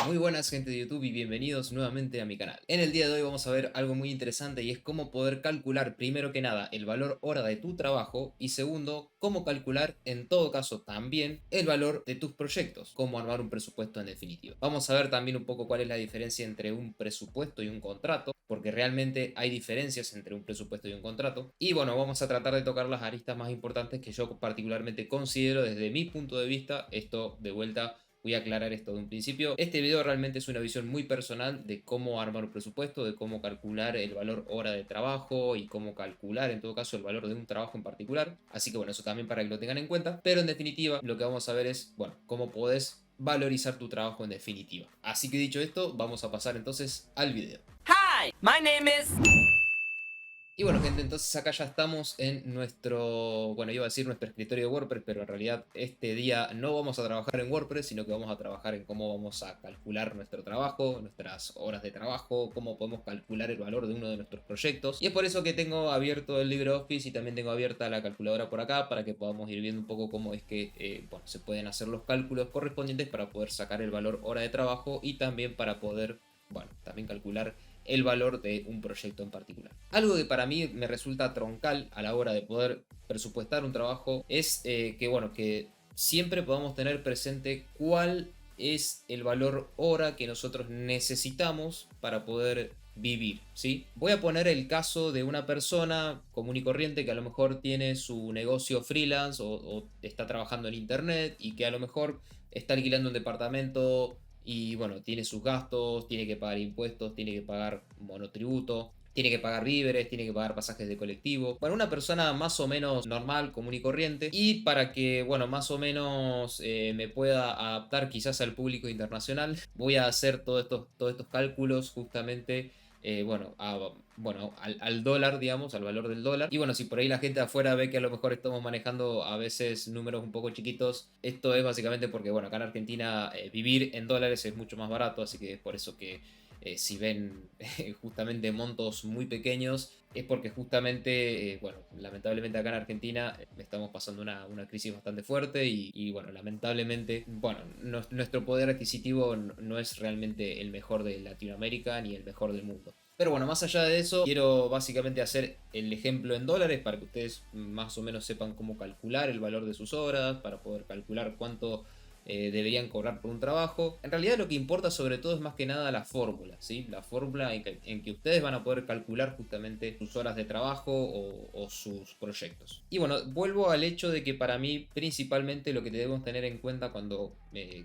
Muy buenas gente de YouTube y bienvenidos nuevamente a mi canal. En el día de hoy vamos a ver algo muy interesante y es cómo poder calcular primero que nada el valor hora de tu trabajo y segundo, cómo calcular en todo caso también el valor de tus proyectos, cómo armar un presupuesto en definitiva. Vamos a ver también un poco cuál es la diferencia entre un presupuesto y un contrato, porque realmente hay diferencias entre un presupuesto y un contrato. Y bueno, vamos a tratar de tocar las aristas más importantes que yo particularmente considero desde mi punto de vista. Esto de vuelta, voy a aclarar esto de un principio. Este video realmente es una visión muy personal de cómo armar un presupuesto, de cómo calcular el valor hora de trabajo y cómo calcular en todo caso el valor de un trabajo en particular. Así que bueno, eso también para que lo tengan en cuenta. Pero en definitiva, lo que vamos a ver es, bueno, cómo podés valorizar tu trabajo en definitiva. Así que dicho esto, vamos a pasar entonces al video. Hi, my name is... Y bueno, gente, entonces acá ya estamos en nuestro, bueno, iba a decir nuestro escritorio de WordPress, pero en realidad este día no vamos a trabajar en WordPress, sino que vamos a trabajar en cómo vamos a calcular nuestro trabajo, nuestras horas de trabajo, cómo podemos calcular el valor de uno de nuestros proyectos. Y es por eso que tengo abierto el LibreOffice y también tengo abierta la calculadora por acá para que podamos ir viendo un poco cómo es que bueno, se pueden hacer los cálculos correspondientes para poder sacar el valor hora de trabajo y también para poder, bueno, también calcular el valor de un proyecto en particular. Algo que para mí me resulta troncal a la hora de poder presupuestar un trabajo es que, bueno, que siempre podamos tener presente cuál es el valor hora que nosotros necesitamos para poder vivir, ¿sí? Voy a poner el caso de una persona común y corriente que a lo mejor tiene su negocio freelance o está trabajando en internet y que a lo mejor está alquilando un departamento y bueno, tiene sus gastos, tiene que pagar impuestos, tiene que pagar monotributo, tiene que pagar víveres, tiene que pagar pasajes de colectivo. Bueno, una persona más o menos normal, común y corriente. Y para que, bueno, más o menos me pueda adaptar quizás al público internacional, voy a hacer todos estos cálculos justamente bueno, al dólar, digamos, al valor del dólar. Y bueno, si por ahí la gente de afuera ve que a lo mejor estamos manejando a veces números un poco chiquitos, esto es básicamente porque, bueno, acá en Argentina vivir en dólares es mucho más barato, así que es por eso que si ven justamente montos muy pequeños, es porque justamente, bueno, lamentablemente acá en Argentina estamos pasando una crisis bastante fuerte y, bueno, lamentablemente, bueno, nuestro poder adquisitivo no es realmente el mejor de Latinoamérica ni el mejor del mundo. Pero bueno, más allá de eso, quiero básicamente hacer el ejemplo en dólares para que ustedes más o menos sepan cómo calcular el valor de sus horas, para poder calcular cuánto deberían cobrar por un trabajo. En realidad lo que importa sobre todo es más que nada la fórmula, ¿sí? La fórmula en que ustedes van a poder calcular justamente sus horas de trabajo o sus proyectos. Y bueno, vuelvo al hecho de que para mí principalmente lo que debemos tener en cuenta cuando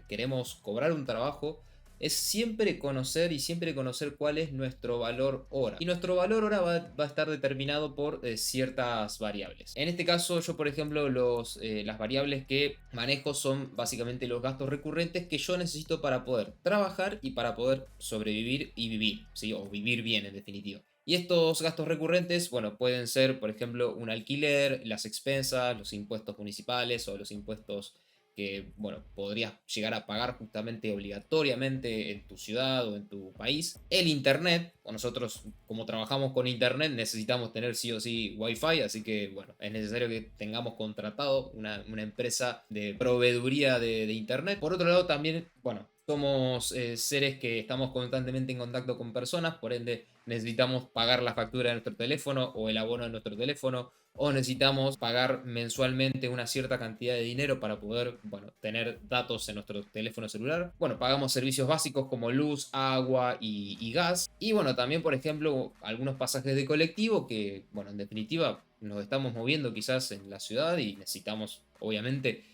queremos cobrar un trabajo es siempre conocer y siempre conocer cuál es nuestro valor hora. Y nuestro valor hora va a estar determinado por ciertas variables. En este caso, yo por ejemplo, las variables que manejo son básicamente los gastos recurrentes que yo necesito para poder trabajar y para poder sobrevivir y vivir, ¿sí? O vivir bien en definitiva. Y estos gastos recurrentes, bueno, pueden ser, por ejemplo, un alquiler, las expensas, los impuestos municipales o los impuestos que, bueno, podrías llegar a pagar justamente obligatoriamente en tu ciudad o en tu país. El internet, o nosotros como trabajamos con internet necesitamos tener sí o sí wifi, así que bueno, es necesario que tengamos contratado una empresa de proveeduría de internet. Por otro lado también, bueno, somos seres que estamos constantemente en contacto con personas, por ende necesitamos pagar la factura de nuestro teléfono o el abono de nuestro teléfono, o necesitamos pagar mensualmente una cierta cantidad de dinero para poder, bueno, tener datos en nuestro teléfono celular. Bueno, pagamos servicios básicos como luz, agua y gas. Y bueno, también, por ejemplo, algunos pasajes de colectivo que, bueno, en definitiva nos estamos moviendo quizás en la ciudad y necesitamos, obviamente,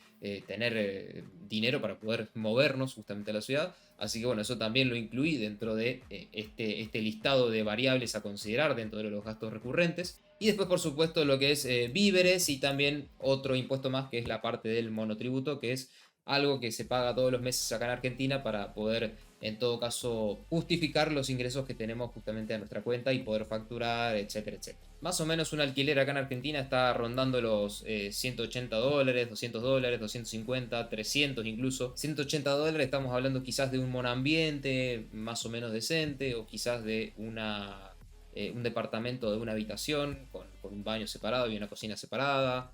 tener dinero para poder movernos justamente a la ciudad. Así que bueno, eso también lo incluí dentro de este listado de variables a considerar dentro de los gastos recurrentes. Y después, por supuesto, lo que es víveres y también otro impuesto más que es la parte del monotributo, que es algo que se paga todos los meses acá en Argentina para poder, en todo caso, justificar los ingresos que tenemos justamente a nuestra cuenta y poder facturar, etcétera, etcétera. Más o menos un alquiler acá en Argentina está rondando los $180, $200, 250, 300 incluso. $180 estamos hablando quizás de un monoambiente más o menos decente o quizás de un departamento de una habitación con un baño separado y una cocina separada.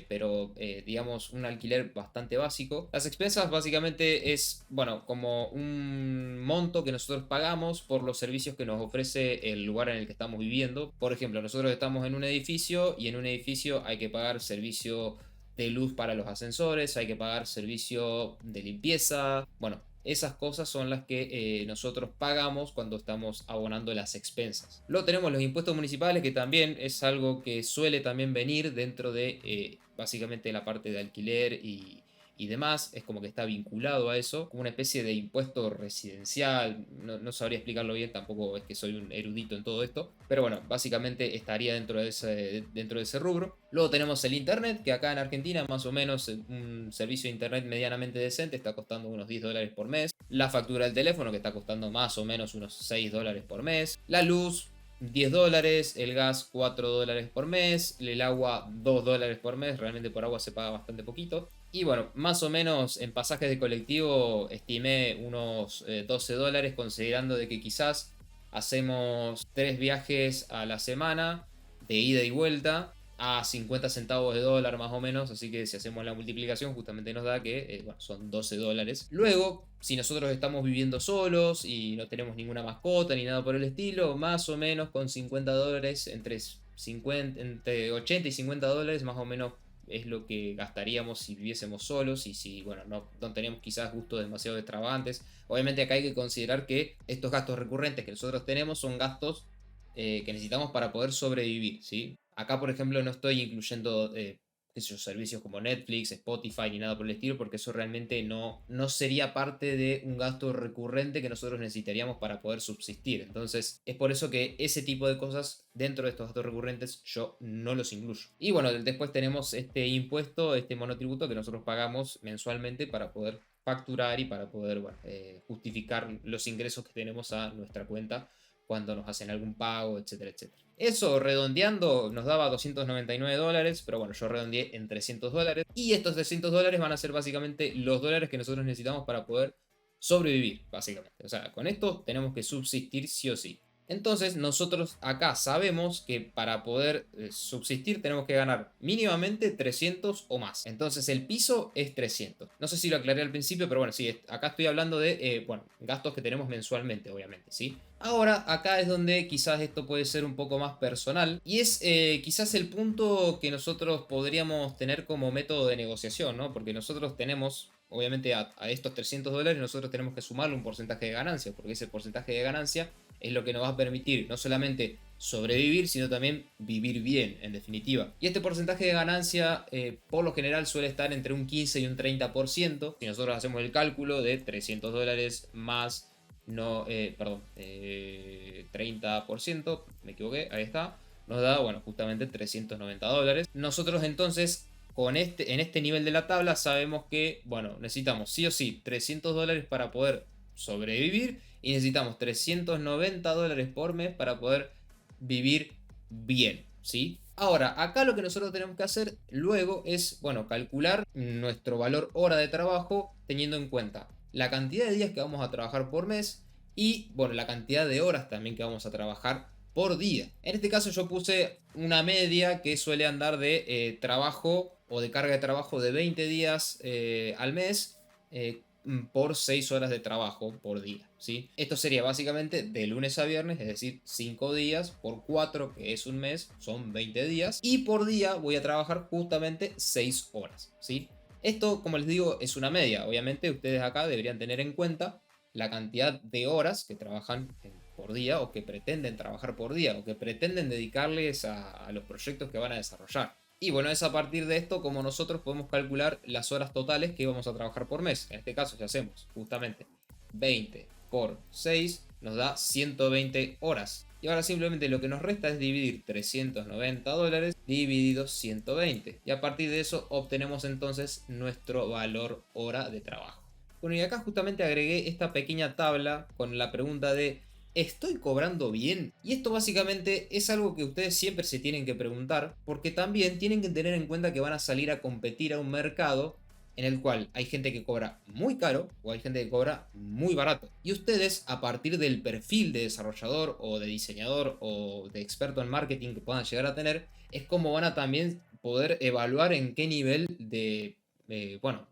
pero digamos un alquiler bastante básico. Las expensas básicamente es, bueno, como un monto que nosotros pagamos por los servicios que nos ofrece el lugar en el que estamos viviendo. Por ejemplo, nosotros estamos en un edificio y en un edificio hay que pagar servicio de luz para los ascensores, hay que pagar servicio de limpieza, bueno, esas cosas son las que nosotros pagamos cuando estamos abonando las expensas. Luego tenemos los impuestos municipales, que también es algo que suele también venir dentro de básicamente la parte de alquiler y demás. Es como que está vinculado a eso, como una especie de impuesto residencial. No sabría explicarlo bien, tampoco es que soy un erudito en todo esto. Pero bueno, básicamente estaría dentro de ese rubro. Luego tenemos el internet, que acá en Argentina más o menos un servicio de internet medianamente decente está costando unos $10 por mes. La factura del teléfono, que está costando más o menos unos $6 por mes. La luz, $10, el gas $4 por mes, el agua $2 por mes, realmente por agua se paga bastante poquito. Y bueno, más o menos en pasajes de colectivo estimé unos $12, considerando de que quizás hacemos 3 viajes a la semana de ida y vuelta a 50 centavos de dólar más o menos, así que si hacemos la multiplicación justamente nos da que bueno, son $12. Luego, si nosotros estamos viviendo solos y no tenemos ninguna mascota ni nada por el estilo, más o menos con $50, entre 80 y $50 más o menos es lo que gastaríamos si viviésemos solos y si, bueno, no tenemos quizás gustos demasiado extravagantes. Obviamente acá hay que considerar que estos gastos recurrentes que nosotros tenemos son gastos que necesitamos para poder sobrevivir, ¿sí? Acá, por ejemplo, no estoy incluyendo qué sé yo, servicios como Netflix, Spotify ni nada por el estilo, porque eso realmente no sería parte de un gasto recurrente que nosotros necesitaríamos para poder subsistir. Entonces, es por eso que ese tipo de cosas dentro de estos gastos recurrentes yo no los incluyo. Y bueno, después tenemos este impuesto, este monotributo que nosotros pagamos mensualmente para poder facturar y para poder bueno, justificar los ingresos que tenemos a nuestra cuenta cuando nos hacen algún pago, etcétera, etcétera. Eso redondeando nos daba $299, pero bueno, yo redondeé en $300. Y estos $300 van a ser básicamente los dólares que nosotros necesitamos para poder sobrevivir, básicamente. O sea, con esto tenemos que subsistir sí o sí. Entonces nosotros acá sabemos que para poder subsistir tenemos que ganar mínimamente 300 o más. Entonces el piso es 300. No sé si lo aclaré al principio, pero bueno, sí, acá estoy hablando de bueno, gastos que tenemos mensualmente, obviamente, ¿sí? Ahora, acá es donde quizás esto puede ser un poco más personal y es quizás el punto que nosotros podríamos tener como método de negociación, ¿no? Porque nosotros tenemos, obviamente, a estos $300 nosotros tenemos que sumarle un porcentaje de ganancia, porque ese porcentaje de ganancia es lo que nos va a permitir no solamente sobrevivir, sino también vivir bien, en definitiva. Y este porcentaje de ganancia, por lo general, suele estar entre un 15 y un 30%. Si nosotros hacemos el cálculo de $300 más no, perdón, 30%, me equivoqué, ahí está, nos da, bueno, justamente $390. Nosotros entonces, en este nivel de la tabla, sabemos que, bueno, necesitamos sí o sí $300 para poder sobrevivir y necesitamos $390 por mes para poder vivir bien, ¿sí? Ahora, acá lo que nosotros tenemos que hacer luego es, bueno, calcular nuestro valor hora de trabajo teniendo en cuenta la cantidad de días que vamos a trabajar por mes y, bueno, la cantidad de horas también que vamos a trabajar por día. En este caso yo puse una media que suele andar de trabajo o de carga de trabajo de 20 días al mes por 6 horas de trabajo por día, ¿sí? Esto sería básicamente de lunes a viernes, es decir, 5 días por 4, que es un mes, son 20 días. Y por día voy a trabajar justamente 6 horas, ¿sí? Esto, como les digo, es una media. Obviamente ustedes acá deberían tener en cuenta la cantidad de horas que trabajan por día o que pretenden trabajar por día o que pretenden dedicarles a los proyectos que van a desarrollar. Y bueno, es a partir de esto como nosotros podemos calcular las horas totales que vamos a trabajar por mes. En este caso, si hacemos justamente 20 por 6, nos da 120 horas. Y ahora simplemente lo que nos resta es dividir $390 dividido 120. Y a partir de eso obtenemos entonces nuestro valor hora de trabajo. Bueno, y acá justamente agregué esta pequeña tabla con la pregunta de ¿estoy cobrando bien? Y esto básicamente es algo que ustedes siempre se tienen que preguntar, porque también tienen que tener en cuenta que van a salir a competir a un mercado en el cual hay gente que cobra muy caro o hay gente que cobra muy barato. Y ustedes, a partir del perfil de desarrollador o de diseñador o de experto en marketing que puedan llegar a tener, es como van a también poder evaluar en qué nivel de, bueno,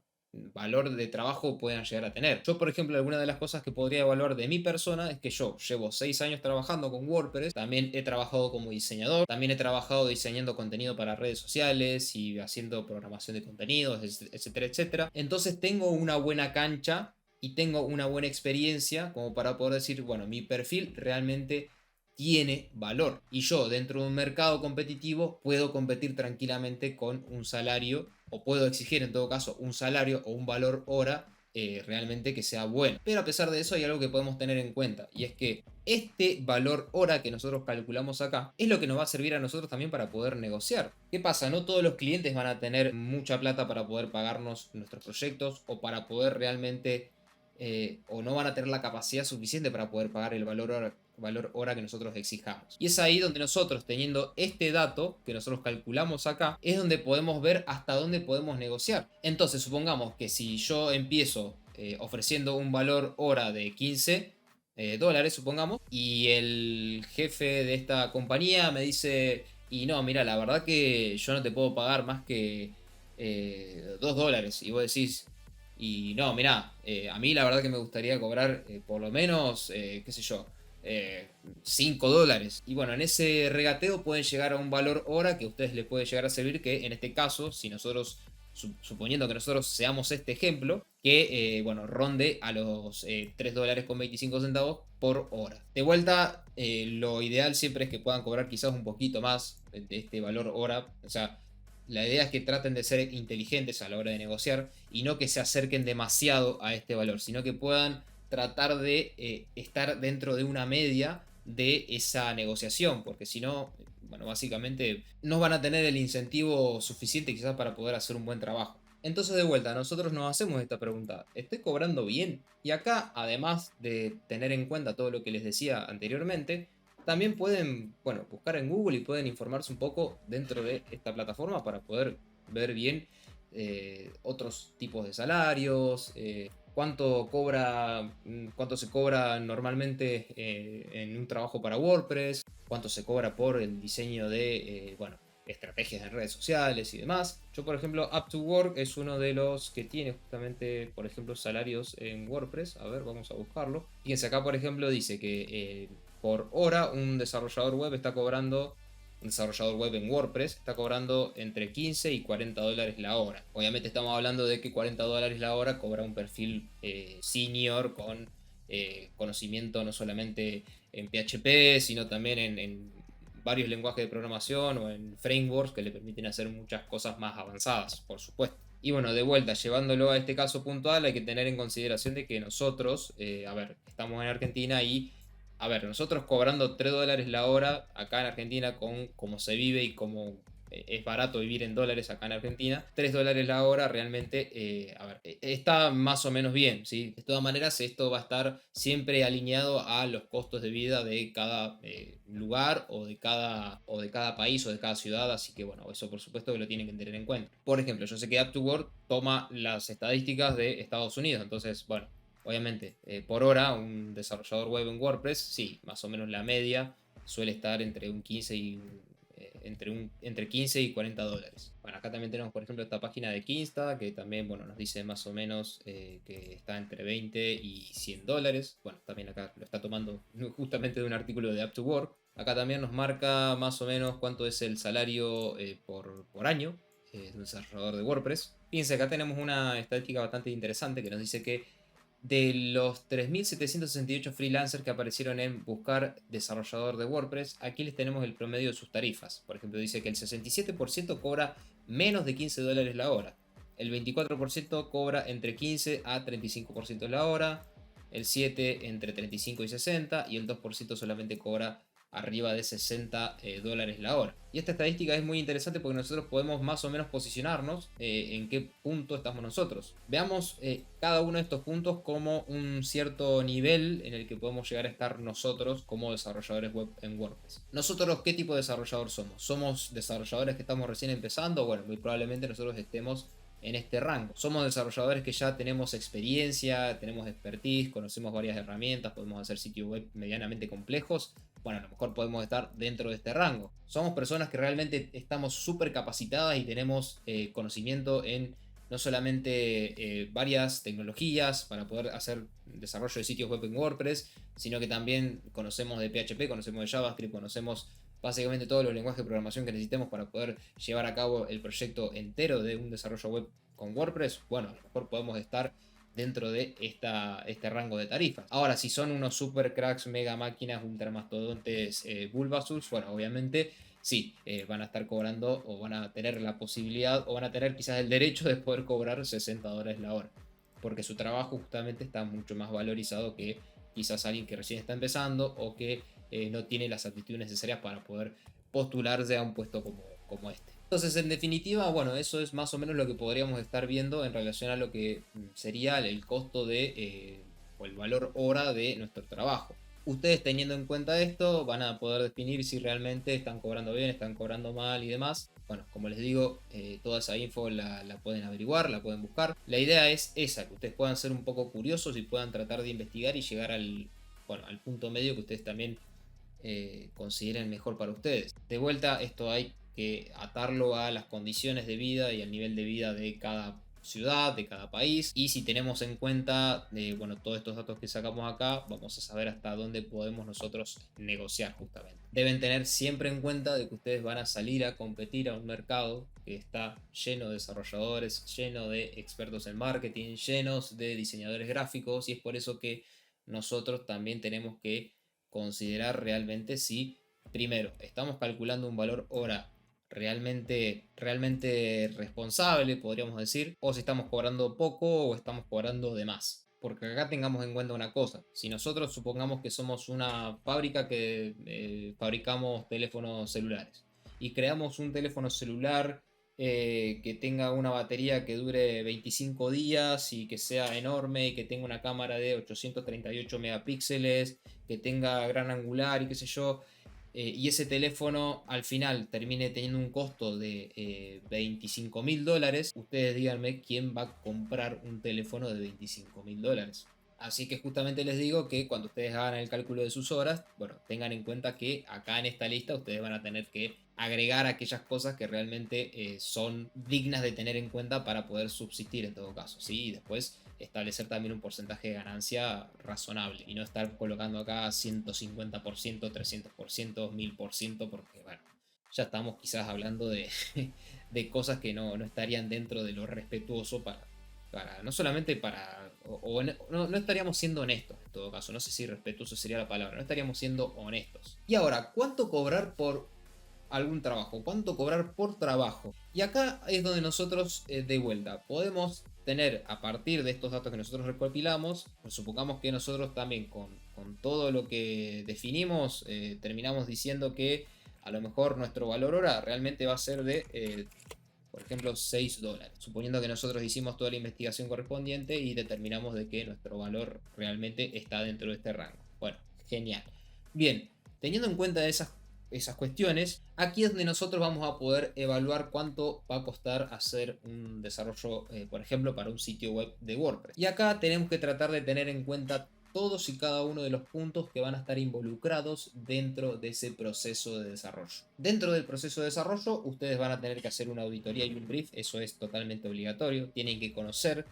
valor de trabajo puedan llegar a tener. Yo, por ejemplo, alguna de las cosas que podría evaluar de mi persona es que yo llevo 6 años trabajando con WordPress, también he trabajado como diseñador, también he trabajado diseñando contenido para redes sociales y haciendo programación de contenidos, etcétera, etcétera. Entonces tengo una buena cancha y tengo una buena experiencia como para poder decir, bueno, mi perfil realmente tiene valor y yo dentro de un mercado competitivo puedo competir tranquilamente con un salario o puedo exigir en todo caso un salario o un valor hora realmente que sea bueno. Pero a pesar de eso hay algo que podemos tener en cuenta y es que este valor hora que nosotros calculamos acá es lo que nos va a servir a nosotros también para poder negociar. ¿Qué pasa? No todos los clientes van a tener mucha plata para poder pagarnos nuestros proyectos o para poder realmente o no van a tener la capacidad suficiente para poder pagar el valor hora que nosotros exijamos. Y es ahí donde nosotros, teniendo este dato que nosotros calculamos acá, es donde podemos ver hasta dónde podemos negociar. Entonces, supongamos que si yo empiezo ofreciendo un valor hora de 15 dólares, supongamos, y el jefe de esta compañía me dice, y no, mira, la verdad que yo no te puedo pagar más que 2 dólares, y vos decís, y no, mirá, a mí la verdad que me gustaría cobrar por lo menos, qué sé yo, 5 dólares. Y bueno, en ese regateo pueden llegar a un valor hora que a ustedes les puede llegar a servir, que en este caso, si nosotros, suponiendo que nosotros seamos este ejemplo, que bueno, ronde a los 3 dólares con 25 centavos por hora. De vuelta, lo ideal siempre es que puedan cobrar quizás un poquito más de este valor hora. O sea, la idea es que traten de ser inteligentes a la hora de negociar y no que se acerquen demasiado a este valor, sino que puedan tratar de estar dentro de una media de esa negociación, porque si no, bueno, básicamente no van a tener el incentivo suficiente quizás para poder hacer un buen trabajo. Entonces de vuelta, nosotros nos hacemos esta pregunta, ¿estoy cobrando bien? Y acá, además de tener en cuenta todo lo que les decía anteriormente, también pueden, bueno, buscar en Google y pueden informarse un poco dentro de esta plataforma para poder ver bien otros tipos de salarios, cuánto se cobra normalmente en un trabajo para WordPress, cuánto se cobra por el diseño de, bueno, estrategias en redes sociales y demás. Yo, por ejemplo, Up2Work es uno de los que tiene justamente, por ejemplo, salarios en WordPress. A ver, vamos a buscarlo. Fíjense, acá, por ejemplo, dice que por hora un desarrollador web está cobrando, un desarrollador web en WordPress está cobrando entre 15 y 40 dólares la hora. Obviamente estamos hablando de que 40 dólares la hora cobra un perfil senior con conocimiento no solamente en PHP, sino también en varios lenguajes de programación o en frameworks que le permiten hacer muchas cosas más avanzadas, por supuesto. Y bueno, de vuelta, llevándolo a este caso puntual, hay que tener en consideración de que nosotros, a ver, estamos en Argentina y a ver, nosotros cobrando 3 dólares la hora acá en Argentina con cómo se vive y cómo es barato vivir en dólares acá en Argentina, 3 dólares la hora realmente, a ver, está más o menos bien, ¿sí? De todas maneras, esto va a estar siempre alineado a los costos de vida de cada lugar o de cada país o de cada ciudad, así que bueno, eso por supuesto que lo tienen que tener en cuenta. Por ejemplo, yo sé que Up2Work toma las estadísticas de Estados Unidos, entonces, bueno, obviamente, por hora, un desarrollador web en WordPress, sí, más o menos la media suele estar entre un 15 y entre 15 y 40 dólares. Bueno, acá también tenemos, por ejemplo, esta página de Kinsta, que también, bueno, nos dice más o menos que está entre 20 y 100 dólares. Bueno, también acá lo está tomando justamente de un artículo de Up2Work. Acá también nos marca más o menos cuánto es el salario por año de un desarrollador de WordPress. Fíjense, acá tenemos una estadística bastante interesante que nos dice que de los 3.768 freelancers que aparecieron en buscar desarrollador de WordPress, aquí les tenemos el promedio de sus tarifas. Por ejemplo, dice que el 67% cobra menos de 15 dólares la hora. El 24% cobra entre 15 a 35% la hora. El 7% entre 35 y 60. Y el 2% solamente cobra arriba de 60 dólares la hora. Y esta estadística es muy interesante porque nosotros podemos más o menos posicionarnos en qué punto estamos nosotros. Veamos cada uno de estos puntos como un cierto nivel en el que podemos llegar a estar nosotros como desarrolladores web en WordPress. Nosotros, ¿qué tipo de desarrollador somos? ¿Somos desarrolladores que estamos recién empezando? Bueno, muy probablemente nosotros estemos en este rango. Somos desarrolladores que ya tenemos experiencia, tenemos expertise, conocemos varias herramientas, podemos hacer sitios web medianamente complejos. bueno, a lo mejor podemos estar dentro de este rango. Somos personas que realmente estamos súper capacitadas y tenemos conocimiento en no solamente varias tecnologías para poder hacer desarrollo de sitios web en WordPress, sino que también conocemos de PHP, conocemos de JavaScript, conocemos básicamente todos los lenguajes de programación que necesitemos para poder llevar a cabo el proyecto entero de un desarrollo web con WordPress. Bueno, a lo mejor podemos estar dentro de este rango de tarifa. Ahora, si son unos super cracks, mega máquinas, ultramastodontes, Bulbasurs, bueno, obviamente sí, van a estar cobrando o van a tener la posibilidad o van a tener quizás el derecho de poder cobrar $60 la hora, porque su trabajo justamente está mucho más valorizado que quizás alguien que recién está empezando o que no tiene las aptitudes necesarias para poder postularse a un puesto como este. Entonces, en definitiva, bueno, eso es más o menos lo que podríamos estar viendo en relación a lo que sería el costo de, o el valor hora de nuestro trabajo. Ustedes teniendo en cuenta esto van a poder definir si realmente están cobrando bien, están cobrando mal y demás. Bueno, como les digo, toda esa info la pueden averiguar, la pueden buscar. La idea es esa, que ustedes puedan ser un poco curiosos y puedan tratar de investigar y llegar al punto medio que ustedes también consideren mejor para ustedes. De vuelta, esto hay que atarlo a las condiciones de vida y al nivel de vida de cada ciudad, de cada país, y si tenemos en cuenta bueno, todos estos datos que sacamos acá, vamos a saber hasta dónde podemos nosotros negociar justamente. Deben tener siempre en cuenta de que ustedes van a salir a competir a un mercado que está lleno de desarrolladores, lleno de expertos en marketing, llenos de diseñadores gráficos, y es por eso que nosotros también tenemos que considerar realmente si, primero, estamos calculando un valor hora realmente responsable, podríamos decir, o si estamos cobrando poco o estamos cobrando de más. Porque acá tengamos en cuenta una cosa, si nosotros supongamos que somos una fábrica que fabricamos teléfonos celulares y creamos un teléfono celular que tenga una batería que dure 25 días y que sea enorme y que tenga una cámara de 838 megapíxeles, que tenga gran angular y qué sé yo, y ese teléfono al final termine teniendo un costo de $25.000, ustedes díganme quién va a comprar un teléfono de $25.000. Así que justamente les digo que cuando ustedes hagan el cálculo de sus horas, bueno, tengan en cuenta que acá en esta lista ustedes van a tener que agregar aquellas cosas que realmente son dignas de tener en cuenta para poder subsistir en todo caso, ¿sí? Y después establecer también un porcentaje de ganancia razonable y no estar colocando acá 150%, 300%, 1000%, porque bueno, ya estamos quizás hablando de, de cosas que no estarían dentro de lo respetuoso para no solamente para, no estaríamos siendo honestos en todo caso, no sé si respetuoso sería la palabra, no estaríamos siendo honestos. Y ahora, ¿cuánto cobrar por algún trabajo? ¿Cuánto cobrar por trabajo? Y acá es donde nosotros de vuelta podemos tener, a partir de estos datos que nosotros recopilamos, pues supongamos que nosotros también con todo lo que definimos terminamos diciendo que a lo mejor nuestro valor hora realmente va a ser de por ejemplo $6, suponiendo que nosotros hicimos toda la investigación correspondiente y determinamos de que nuestro valor realmente está dentro de este rango. Bueno, genial. Bien, teniendo en cuenta esas cuestiones, aquí es donde nosotros vamos a poder evaluar cuánto va a costar hacer un desarrollo, por ejemplo, para un sitio web de WordPress. Y acá tenemos que tratar de tener en cuenta todos y cada uno de los puntos que van a estar involucrados dentro de ese proceso de desarrollo. Dentro del proceso de desarrollo, ustedes van a tener que hacer una auditoría y un brief, eso es totalmente obligatorio. Tienen que conocer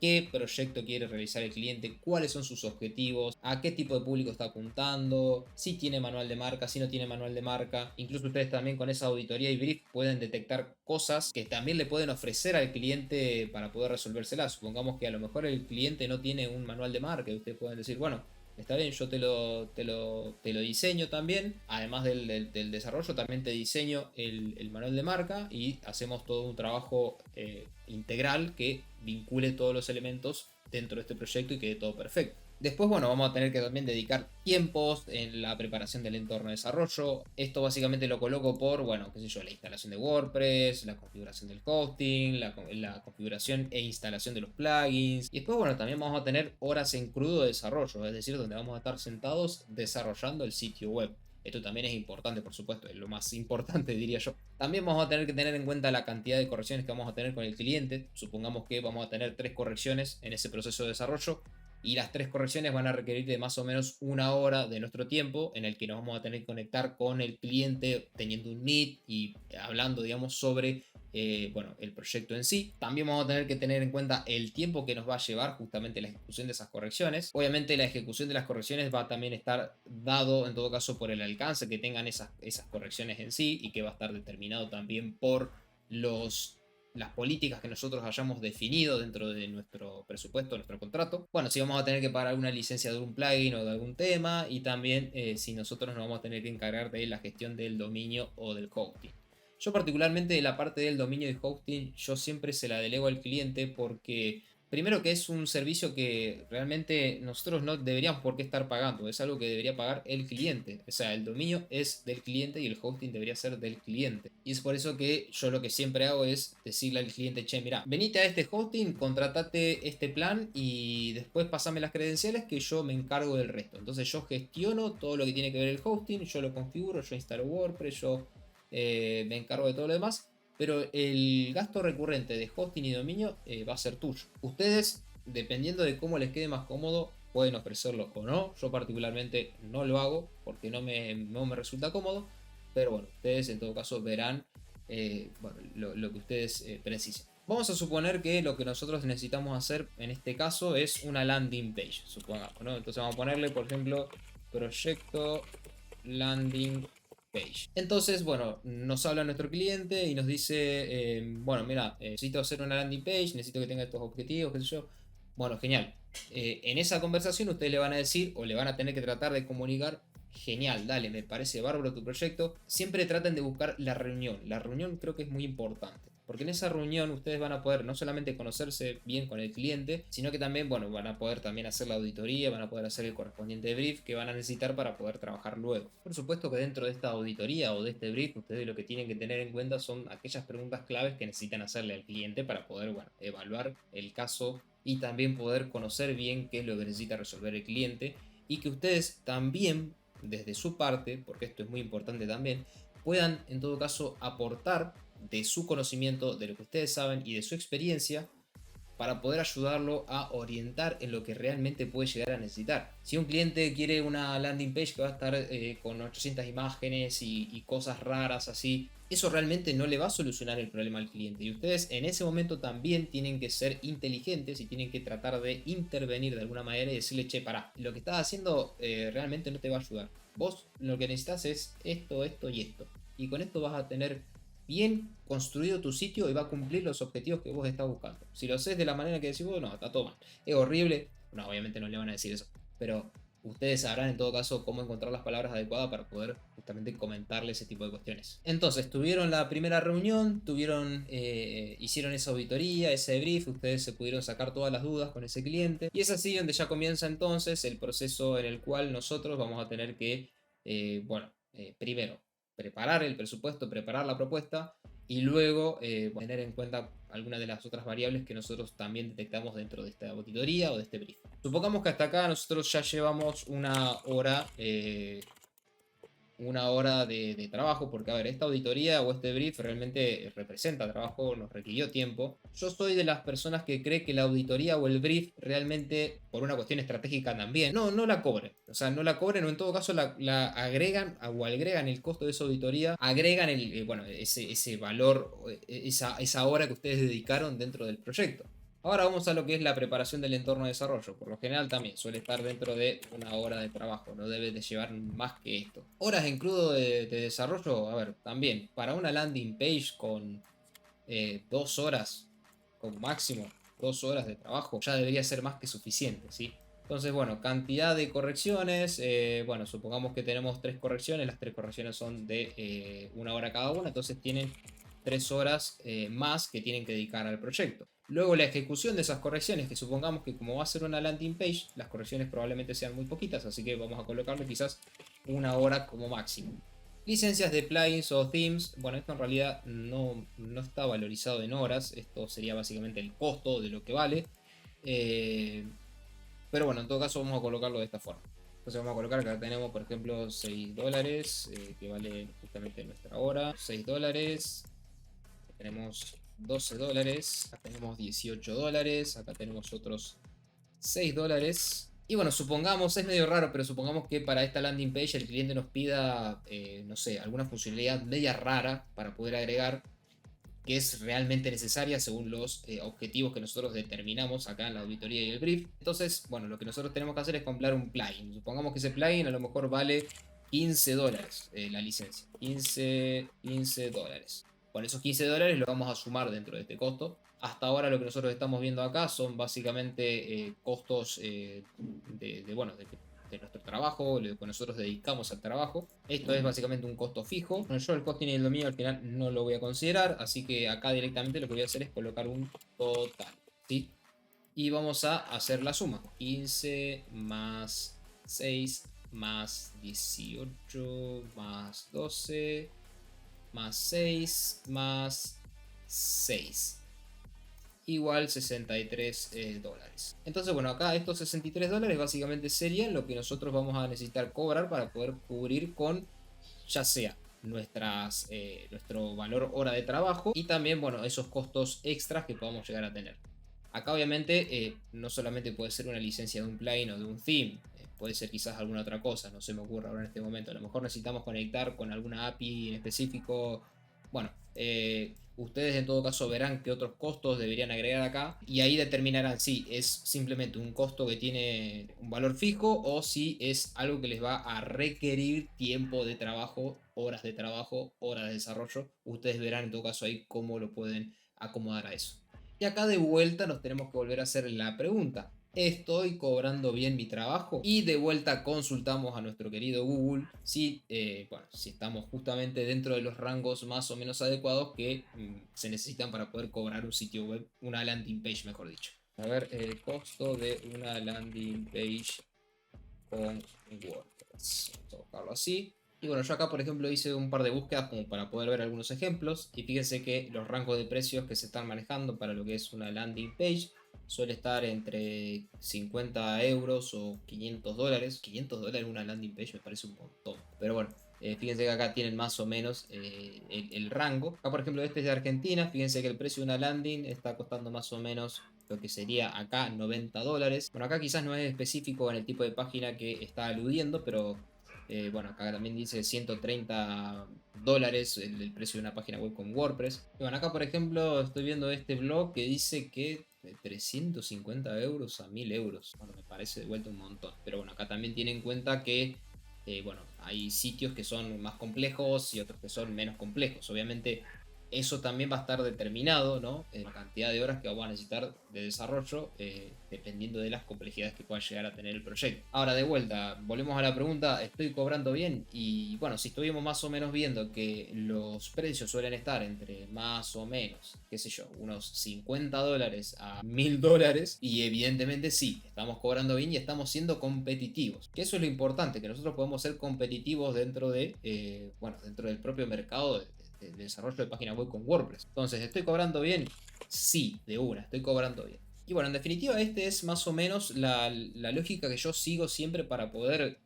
qué proyecto quiere realizar el cliente, cuáles son sus objetivos, a qué tipo de público está apuntando, si tiene manual de marca, si no tiene manual de marca. Incluso ustedes también con esa auditoría y brief pueden detectar cosas que también le pueden ofrecer al cliente para poder resolvérselas. Supongamos que a lo mejor el cliente no tiene un manual de marca y ustedes pueden decir, bueno, está bien, yo te lo diseño también. Además del desarrollo, también te diseño el manual de marca y hacemos todo un trabajo integral que vincule todos los elementos dentro de este proyecto y quede todo perfecto. Después, bueno, vamos a tener que también dedicar tiempos en la preparación del entorno de desarrollo. Esto básicamente lo coloco por, bueno, qué sé yo, la instalación de WordPress, la configuración del hosting, la configuración e instalación de los plugins. Y después, bueno, también vamos a tener horas en crudo de desarrollo, es decir, donde vamos a estar sentados desarrollando el sitio web. Esto también es importante, por supuesto, es lo más importante, diría yo. También vamos a tener que tener en cuenta la cantidad de correcciones que vamos a tener con el cliente. Supongamos que vamos a tener 3 correcciones en ese proceso de desarrollo. y las 3 correcciones van a requerir de más o menos 1 hora de nuestro tiempo en el que nos vamos a tener que conectar con el cliente teniendo un meet y hablando, digamos, sobre bueno, el proyecto en sí. También vamos a tener que tener en cuenta el tiempo que nos va a llevar justamente la ejecución de esas correcciones. Obviamente la ejecución de las correcciones va a también estar dado en todo caso por el alcance que tengan esas correcciones en sí, y que va a estar determinado también por las políticas que nosotros hayamos definido dentro de nuestro presupuesto, nuestro contrato. Bueno, si vamos a tener que pagar alguna licencia de un plugin o de algún tema, y también si nosotros nos vamos a tener que encargar de la gestión del dominio o del hosting. Yo particularmente de la parte del dominio y hosting, yo siempre se la delego al cliente porque primero que es un servicio que realmente nosotros no deberíamos por qué estar pagando, es algo que debería pagar el cliente. O sea, el dominio es del cliente y el hosting debería ser del cliente. Y es por eso que yo lo que siempre hago es decirle al cliente, che, mira, venite a este hosting, contratate este plan y después pasame las credenciales que yo me encargo del resto. Entonces yo gestiono todo lo que tiene que ver el hosting, yo lo configuro, yo instalo WordPress, yo me encargo de todo lo demás, pero el gasto recurrente de hosting y dominio va a ser tuyo. Ustedes, dependiendo de cómo les quede más cómodo, pueden ofrecerlo o no. Yo particularmente no lo hago porque no me resulta cómodo, pero bueno, ustedes en todo caso verán bueno, lo que ustedes precisen. Vamos a suponer que lo que nosotros necesitamos hacer en este caso es una landing page, supongamos, ¿no? Entonces vamos a ponerle, por ejemplo, proyecto landing page. Entonces, bueno, nos habla nuestro cliente y nos dice, bueno, mira, necesito hacer una landing page, necesito que tenga estos objetivos, qué sé yo. Bueno, genial. En esa conversación ustedes le van a decir o le van a tener que tratar de comunicar, genial, dale, me parece bárbaro tu proyecto. Siempre traten de buscar la reunión. La reunión creo que es muy importante. Porque en esa reunión ustedes van a poder no solamente conocerse bien con el cliente, sino que también, bueno, van a poder también hacer la auditoría, van a poder hacer el correspondiente brief que van a necesitar para poder trabajar luego. Por supuesto que dentro de esta auditoría o de este brief, ustedes lo que tienen que tener en cuenta son aquellas preguntas claves que necesitan hacerle al cliente para poder, bueno, evaluar el caso y también poder conocer bien qué es lo que necesita resolver el cliente, y que ustedes también, desde su parte, porque esto es muy importante también, puedan en todo caso aportar de su conocimiento, de lo que ustedes saben y de su experiencia, para poder ayudarlo a orientar en lo que realmente puede llegar a necesitar. Si un cliente quiere una landing page que va a estar con 800 imágenes y cosas raras así, eso realmente no le va a solucionar el problema al cliente. Y ustedes en ese momento también tienen que ser inteligentes y tienen que tratar de intervenir de alguna manera y decirle, che, pará, lo que estás haciendo realmente no te va a ayudar. Vos lo que necesitas es esto, esto y esto. Y con esto vas a tener bien construido tu sitio y va a cumplir los objetivos que vos estás buscando. Si lo haces de la manera que decís vos, no, está todo mal. Es horrible. No, obviamente no le van a decir eso. Pero ustedes sabrán en todo caso cómo encontrar las palabras adecuadas para poder justamente comentarle ese tipo de cuestiones. Entonces, tuvieron la primera reunión, hicieron esa auditoría, ese brief, ustedes se pudieron sacar todas las dudas con ese cliente. Y es así donde ya comienza entonces el proceso en el cual nosotros vamos a tener que, primero, preparar el presupuesto, preparar la propuesta y luego tener en cuenta algunas de las otras variables que nosotros también detectamos dentro de esta auditoría o de este brief. Supongamos que hasta acá nosotros ya llevamos una hora de trabajo, porque a ver, esta auditoría o este brief realmente representa trabajo, nos requirió tiempo. Yo soy de las personas que cree que la auditoría o el brief realmente, por una cuestión estratégica también, no la cobren. O sea, no la cobren, o en todo caso la agregan o agregan el costo de esa auditoría, agregan ese valor, esa hora que ustedes dedicaron dentro del proyecto. Ahora vamos a lo que es la preparación del entorno de desarrollo. Por lo general también suele estar dentro de una hora de trabajo, no debe de llevar más que esto. Horas en crudo de desarrollo, a ver, también para una landing page con 2 horas, como máximo 2 horas de trabajo, ya debería ser más que suficiente, ¿sí? Entonces, bueno, cantidad de correcciones, bueno, supongamos que tenemos 3 correcciones, las 3 correcciones son de 1 hora cada una, entonces tienen 3 horas más que tienen que dedicar al proyecto. Luego la ejecución de esas correcciones, que supongamos que como va a ser una landing page, las correcciones probablemente sean muy poquitas, así que vamos a colocarle quizás 1 hora como máximo. Licencias de plugins o themes, bueno, esto en realidad no está valorizado en horas, esto sería básicamente el costo de lo que vale. Pero bueno, en todo caso vamos a colocarlo de esta forma. Entonces vamos a colocar que acá tenemos, por ejemplo, $6, que vale justamente nuestra hora. $6. Tenemos $12, acá tenemos $18, acá tenemos otros $6. Y bueno, supongamos, es medio raro, pero supongamos que para esta landing page el cliente nos pida, no sé, alguna funcionalidad media rara para poder agregar, que es realmente necesaria según los objetivos que nosotros determinamos acá en la auditoría y el brief. Entonces, bueno, lo que nosotros tenemos que hacer es comprar un plugin. Supongamos que ese plugin a lo mejor vale $15 la licencia. 15 dólares. Con esos $15 lo vamos a sumar dentro de este costo. Hasta ahora lo que nosotros estamos viendo acá son básicamente costos bueno, de nuestro trabajo, lo que nosotros dedicamos al trabajo. Esto es básicamente un costo fijo. Bueno, yo el costing y el dominio al final no lo voy a considerar, así que acá directamente lo que voy a hacer es colocar un total, ¿sí? Y vamos a hacer la suma. 15 más 6 más 18 más 12 más 6 más 6 igual $63. Entonces, bueno, acá estos $63 básicamente serían lo que nosotros vamos a necesitar cobrar para poder cubrir con, ya sea nuestro valor hora de trabajo y también, bueno, esos costos extras que podamos llegar a tener. Acá obviamente no solamente puede ser una licencia de un plugin o de un theme, puede ser quizás alguna otra cosa, no se me ocurre ahora en este momento. A lo mejor necesitamos conectar con alguna API en específico. Bueno, ustedes en todo caso verán qué otros costos deberían agregar acá y ahí determinarán si es simplemente un costo que tiene un valor fijo o si es algo que les va a requerir tiempo de trabajo, horas de desarrollo. Ustedes verán en todo caso ahí cómo lo pueden acomodar a eso. Y acá de vuelta nos tenemos que volver a hacer la pregunta: ¿estoy cobrando bien mi trabajo? Y de vuelta consultamos a nuestro querido Google si, bueno, si estamos justamente dentro de los rangos más o menos adecuados que se necesitan para poder cobrar un sitio web, una landing page mejor dicho. A ver, el costo de una landing page con WordPress. Vamos a buscarlo así. Y bueno, yo acá por ejemplo hice un par de búsquedas como para poder ver algunos ejemplos. Y fíjense que los rangos de precios que se están manejando para lo que es una landing page suele estar entre 50 euros o $500. $500 una landing page me parece un montón. Pero bueno, fíjense que acá tienen más o menos el rango. Acá por ejemplo este es de Argentina. Fíjense que el precio de una landing está costando más o menos lo que sería acá $90. Bueno, acá quizás no es específico en el tipo de página que está aludiendo, pero bueno, acá también dice $130 el precio de una página web con WordPress. Y bueno, acá por ejemplo estoy viendo este blog que dice que de 350 euros a 1000 euros. Bueno, me parece de vuelta un montón. Pero bueno, acá también tiene en cuenta que bueno, hay sitios que son más complejos y otros que son menos complejos. Obviamente eso también va a estar determinado, ¿no? En la cantidad de horas que vamos a necesitar de desarrollo, dependiendo de las complejidades que pueda llegar a tener el proyecto. Ahora, de vuelta, volvemos a la pregunta: ¿estoy cobrando bien? Y bueno, si estuvimos más o menos viendo que los precios suelen estar entre más o menos, qué sé yo, unos $50 a $1000, y evidentemente sí, estamos cobrando bien y estamos siendo competitivos. Que eso es lo importante, que nosotros podemos ser competitivos dentro de, bueno, dentro del propio mercado de desarrollo de página web con WordPress. Entonces, ¿estoy cobrando bien? Sí, de una, estoy cobrando bien. Y bueno, en definitiva, este es más o menos la lógica que yo sigo siempre para poder,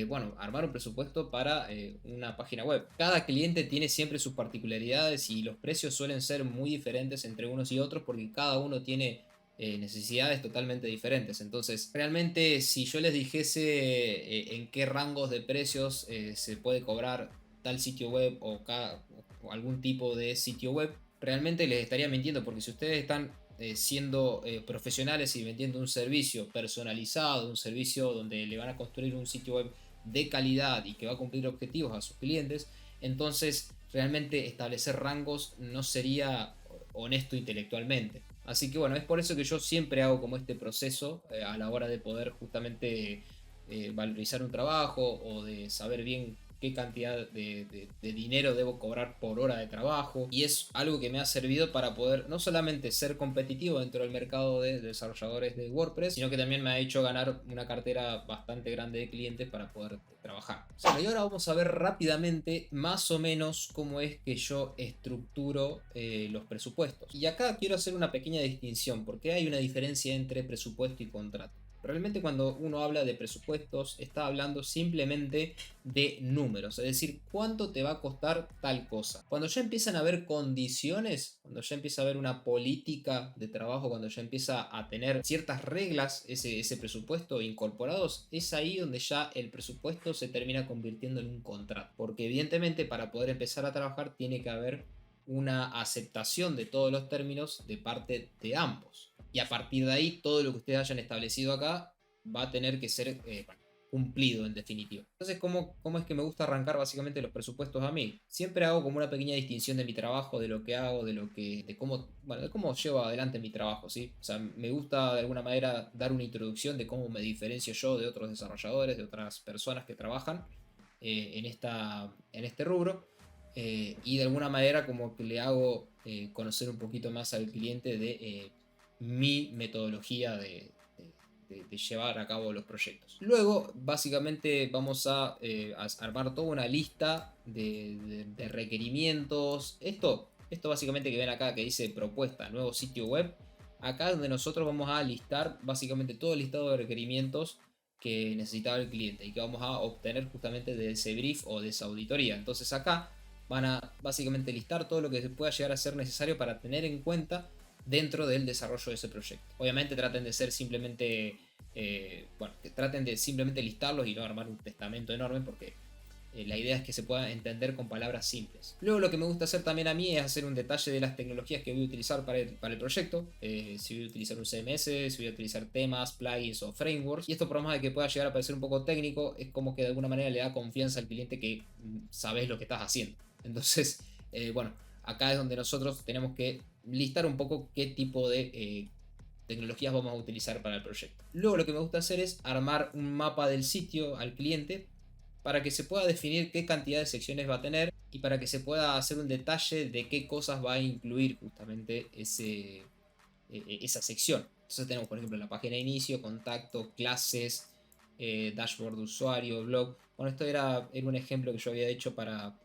bueno, armar un presupuesto para una página web. Cada cliente tiene siempre sus particularidades y los precios suelen ser muy diferentes entre unos y otros porque cada uno tiene necesidades totalmente diferentes. Entonces, realmente, si yo les dijese en qué rangos de precios se puede cobrar tal sitio web o algún tipo de sitio web, realmente les estaría mintiendo, porque si ustedes están siendo profesionales y vendiendo un servicio personalizado, un servicio donde le van a construir un sitio web de calidad y que va a cumplir objetivos a sus clientes, entonces realmente establecer rangos no sería honesto intelectualmente. Así que bueno, es por eso que yo siempre hago como este proceso a la hora de poder justamente valorizar un trabajo o de saber bien qué cantidad de dinero debo cobrar por hora de trabajo, y es algo que me ha servido para poder no solamente ser competitivo dentro del mercado de desarrolladores de WordPress, sino que también me ha hecho ganar una cartera bastante grande de clientes para poder trabajar. Bueno, y ahora vamos a ver rápidamente más o menos cómo es que yo estructuro los presupuestos. Y acá quiero hacer una pequeña distinción, porque hay una diferencia entre presupuesto y contrato. Realmente cuando uno habla de presupuestos está hablando simplemente de números, es decir, cuánto te va a costar tal cosa. Cuando ya empiezan a haber condiciones, cuando ya empieza a haber una política de trabajo, cuando ya empieza a tener ciertas reglas ese presupuesto incorporados, es ahí donde ya el presupuesto se termina convirtiendo en un contrato. Porque evidentemente para poder empezar a trabajar tiene que haber una aceptación de todos los términos de parte de ambos. Y a partir de ahí, todo lo que ustedes hayan establecido acá va a tener que ser cumplido en definitiva. Entonces, ¿cómo es que me gusta arrancar básicamente los presupuestos a mí? Siempre hago como una pequeña distinción de mi trabajo, de lo que hago, de cómo llevo adelante mi trabajo, ¿sí? O sea, me gusta de alguna manera dar una introducción de cómo me diferencio yo de otros desarrolladores, de otras personas que trabajan en este rubro. Y de alguna manera como que le hago conocer un poquito más al cliente de mi metodología de llevar a cabo los proyectos. Luego, básicamente, vamos a armar toda una lista de requerimientos. Esto básicamente que ven acá que dice propuesta, nuevo sitio web. Acá donde nosotros vamos a listar básicamente todo el listado de requerimientos que necesitaba el cliente y que vamos a obtener justamente de ese brief o de esa auditoría. Entonces acá van a básicamente listar todo lo que pueda llegar a ser necesario para tener en cuenta dentro del desarrollo de ese proyecto. Obviamente traten de ser simplemente, traten de simplemente listarlos y no armar un testamento enorme porque la idea es que se pueda entender con palabras simples. Luego lo que me gusta hacer también a mí es hacer un detalle de las tecnologías que voy a utilizar para el proyecto. Si voy a utilizar un CMS, si voy a utilizar temas, plugins o frameworks. Y esto por más de que pueda llegar a parecer un poco técnico, es como que de alguna manera le da confianza al cliente que sabes lo que estás haciendo. Entonces, acá es donde nosotros tenemos que listar un poco qué tipo de tecnologías vamos a utilizar para el proyecto. Luego lo que me gusta hacer es armar un mapa del sitio al cliente para que se pueda definir qué cantidad de secciones va a tener y para que se pueda hacer un detalle de qué cosas va a incluir justamente esa sección. Entonces tenemos por ejemplo la página de inicio, contacto, clases, dashboard de usuario, blog. Bueno, esto era un ejemplo que yo había hecho para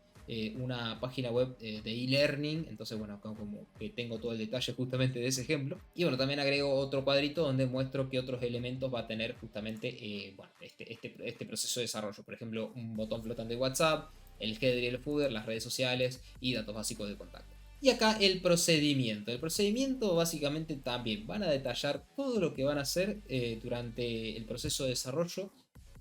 una página web de e-learning. Entonces, bueno, acá como que tengo todo el detalle justamente de ese ejemplo. Y bueno, también agrego otro cuadrito donde muestro qué otros elementos va a tener justamente este proceso de desarrollo. Por ejemplo, un botón flotante de WhatsApp, el header y el footer, las redes sociales y datos básicos de contacto. Y acá el procedimiento. El procedimiento básicamente también van a detallar todo lo que van a hacer durante el proceso de desarrollo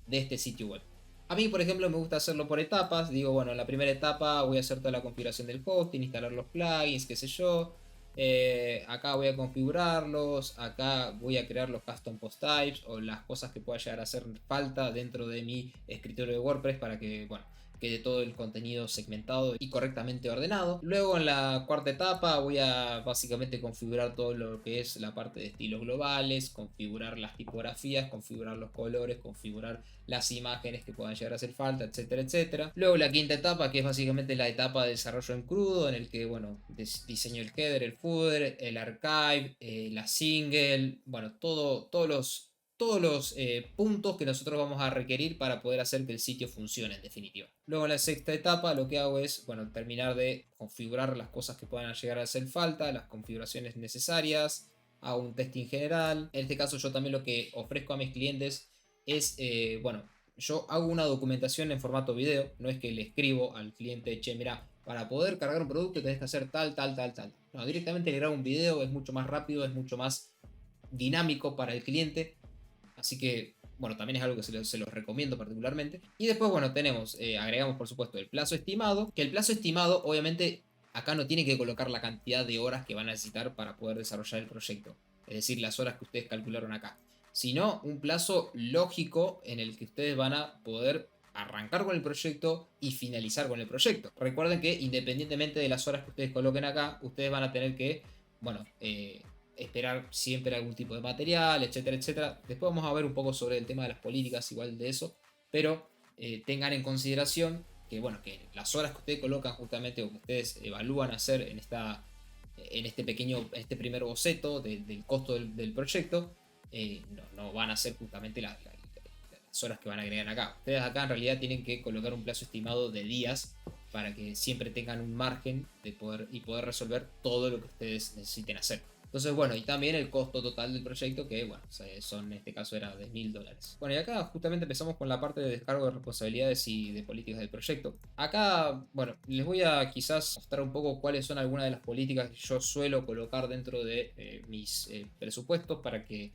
de este sitio web. A mí, por ejemplo, me gusta hacerlo por etapas. Digo, bueno, en la primera etapa voy a hacer toda la configuración del hosting, instalar los plugins, qué sé yo. Acá voy a configurarlos. Acá voy a crear los custom post types o las cosas que pueda llegar a hacer falta dentro de mi escritorio de WordPress para que, bueno, quede todo el contenido segmentado y correctamente ordenado. Luego en la cuarta etapa voy a básicamente configurar todo lo que es la parte de estilos globales, configurar las tipografías, configurar los colores, configurar las imágenes que puedan llegar a hacer falta, etcétera, etcétera. Luego la quinta etapa, que es básicamente la etapa de desarrollo en crudo, en el que, bueno, diseño el header, el footer, el archive, la single, bueno, todos los puntos que nosotros vamos a requerir para poder hacer que el sitio funcione en definitiva. Luego en la sexta etapa lo que hago es, bueno, terminar de configurar las cosas que puedan llegar a hacer falta, las configuraciones necesarias, hago un testing general. En este caso yo también lo que ofrezco a mis clientes es, yo hago una documentación en formato video, no es que le escribo al cliente, che, mira, para poder cargar un producto tenés que hacer tal. No, directamente le grabo un video, es mucho más rápido, es mucho más dinámico para el cliente. Así que, bueno, también es algo que se los recomiendo particularmente. Y después, bueno, agregamos por supuesto el plazo estimado. Que el plazo estimado, obviamente, acá no tiene que colocar la cantidad de horas que van a necesitar para poder desarrollar el proyecto. Es decir, las horas que ustedes calcularon acá. Sino un plazo lógico en el que ustedes van a poder arrancar con el proyecto y finalizar con el proyecto. Recuerden que independientemente de las horas que ustedes coloquen acá, ustedes van a tener que, esperar siempre algún tipo de material, etcétera, etcétera. Después vamos a ver un poco sobre el tema de las políticas, igual de eso, pero tengan en consideración que, bueno, que las horas que ustedes colocan justamente o que ustedes evalúan hacer en este primer boceto del costo del proyecto, no van a ser justamente las horas que van a agregar acá. Ustedes acá en realidad tienen que colocar un plazo estimado de días para que siempre tengan un margen de poder resolver todo lo que ustedes necesiten hacer. Entonces, bueno, y también el costo total del proyecto, que, bueno, en este caso era de $1000. Bueno, y acá justamente empezamos con la parte de descargo de responsabilidades y de políticas del proyecto. Acá, bueno, les voy a quizás mostrar un poco cuáles son algunas de las políticas que yo suelo colocar dentro de mis presupuestos para que,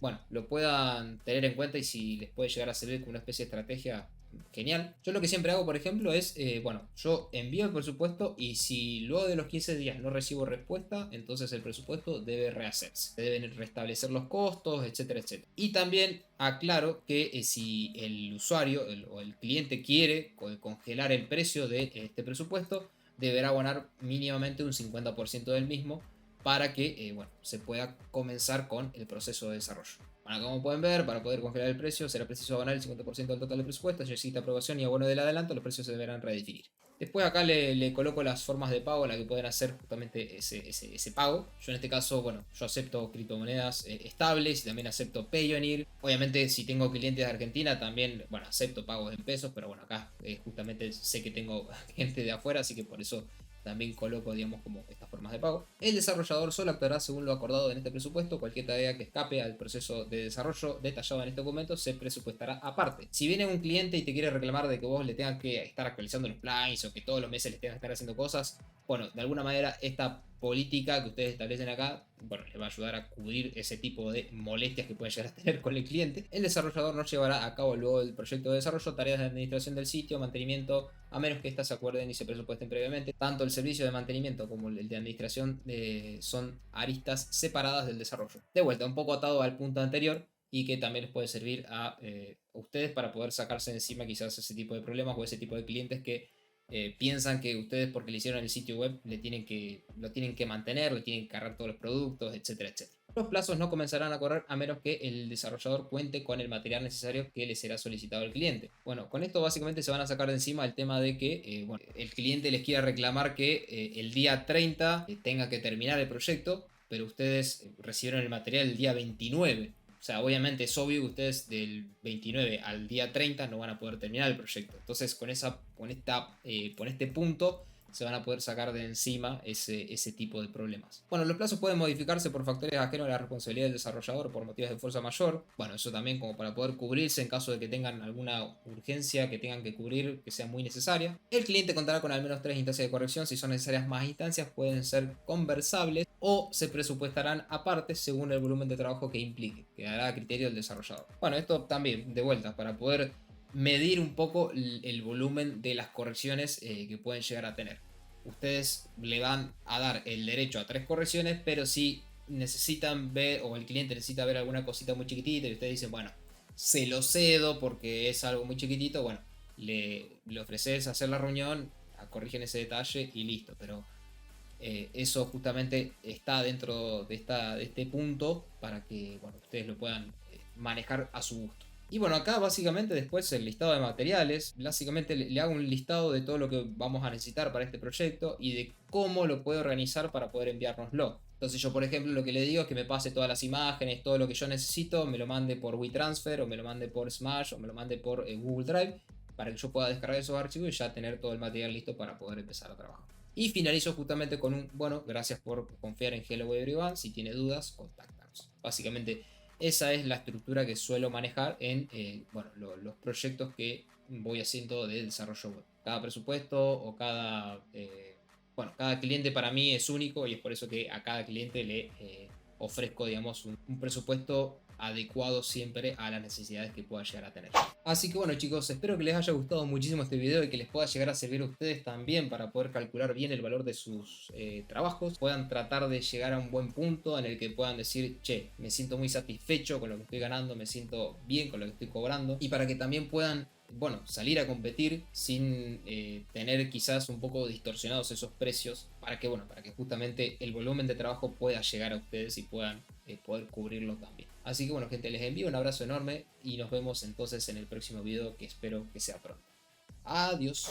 bueno, lo puedan tener en cuenta y si les puede llegar a servir como una especie de estrategia, genial. Yo lo que siempre hago, por ejemplo, es, bueno, yo envío el presupuesto y si luego de los 15 días no recibo respuesta, entonces el presupuesto debe rehacerse. Se deben restablecer los costos, etcétera, etcétera. Y también aclaro que si el usuario o el cliente quiere congelar el precio de este presupuesto, deberá abonar mínimamente un 50% del mismo para que bueno, se pueda comenzar con el proceso de desarrollo. Bueno, como pueden ver, para poder congelar el precio será preciso abonar el 50% del total del presupuesto. Si existe aprobación y abono del adelanto, los precios se deberán redefinir. Después acá le coloco las formas de pago en las que pueden hacer justamente ese pago. Yo en este caso, bueno, yo acepto criptomonedas estables y también acepto Payoneer. Obviamente si tengo clientes de Argentina también, bueno, acepto pagos en pesos, pero bueno, acá justamente sé que tengo gente de afuera, así que por eso también coloco, digamos, como estas formas de pago. El desarrollador solo actuará según lo acordado en este presupuesto. Cualquier tarea que escape al proceso de desarrollo detallado en este documento se presupuestará aparte. Si viene un cliente y te quiere reclamar de que vos le tengas que estar actualizando los plugins o que todos los meses le tengas que estar haciendo cosas, bueno, de alguna manera esta política que ustedes establecen acá, bueno, les va a ayudar a cubrir ese tipo de molestias que pueden llegar a tener con el cliente. El desarrollador no llevará a cabo luego del proyecto de desarrollo tareas de administración del sitio, mantenimiento, a menos que éstas se acuerden y se presupuesten previamente. Tanto el servicio de mantenimiento como el de administración son aristas separadas del desarrollo. De vuelta, un poco atado al punto anterior y que también les puede servir a ustedes para poder sacarse de encima quizás ese tipo de problemas o ese tipo de clientes que piensan que ustedes porque le hicieron el sitio web lo tienen que mantener, le tienen que cargar todos los productos, etcétera, etcétera. Los plazos no comenzarán a correr a menos que el desarrollador cuente con el material necesario que le será solicitado al cliente. Bueno, con esto básicamente se van a sacar de encima el tema de que bueno, el cliente les quiera reclamar que el día 30 tenga que terminar el proyecto, pero ustedes recibieron el material el día 29. O sea, obviamente es obvio que ustedes del 29 al día 30 no van a poder terminar el proyecto. Entonces con este punto se van a poder sacar de encima ese tipo de problemas. Bueno, los plazos pueden modificarse por factores ajenos a la responsabilidad del desarrollador por motivos de fuerza mayor. Bueno, eso también como para poder cubrirse en caso de que tengan alguna urgencia que tengan que cubrir que sea muy necesaria. El cliente contará con al menos 3 instancias de corrección. Si son necesarias más instancias, pueden ser conversables o se presupuestarán aparte según el volumen de trabajo que implique. Quedará a criterio del desarrollador. Bueno, esto también, de vuelta, para poder medir un poco el volumen de las correcciones que pueden llegar a tener. Ustedes le van a dar el derecho a 3 correcciones, pero si necesitan ver o el cliente necesita ver alguna cosita muy chiquitita y ustedes dicen, bueno, se lo cedo porque es algo muy chiquitito, bueno, le ofreces hacer la reunión, corrigen ese detalle y listo, pero eso justamente está dentro de este punto para que bueno, ustedes lo puedan manejar a su gusto. Y bueno, acá básicamente después el listado de materiales, básicamente le hago un listado de todo lo que vamos a necesitar para este proyecto y de cómo lo puedo organizar para poder enviárnoslo. Entonces yo por ejemplo lo que le digo es que me pase todas las imágenes, todo lo que yo necesito, me lo mande por WeTransfer o me lo mande por Smash o me lo mande por Google Drive para que yo pueda descargar esos archivos y ya tener todo el material listo para poder empezar a trabajar. Y finalizo justamente con un, bueno, gracias por confiar en Hello Everyone, si tiene dudas, contáctanos. Básicamente esa es la estructura que suelo manejar en bueno, los proyectos que voy haciendo de desarrollo web. Cada presupuesto o cada cliente para mí es único y es por eso que a cada cliente le ofrezco, digamos, un presupuesto adecuado siempre a las necesidades que pueda llegar a tener. Así que bueno chicos, espero que les haya gustado muchísimo este video y que les pueda llegar a servir a ustedes también para poder calcular bien el valor de sus trabajos. Puedan tratar de llegar a un buen punto en el que puedan decir, che, me siento muy satisfecho con lo que estoy ganando, me siento bien con lo que estoy cobrando. Y para que también puedan, bueno, salir a competir sin tener quizás un poco distorsionados esos precios para que justamente el volumen de trabajo pueda llegar a ustedes y puedan poder cubrirlo también. Así que bueno gente, les envío un abrazo enorme y nos vemos entonces en el próximo video que espero que sea pronto. Adiós.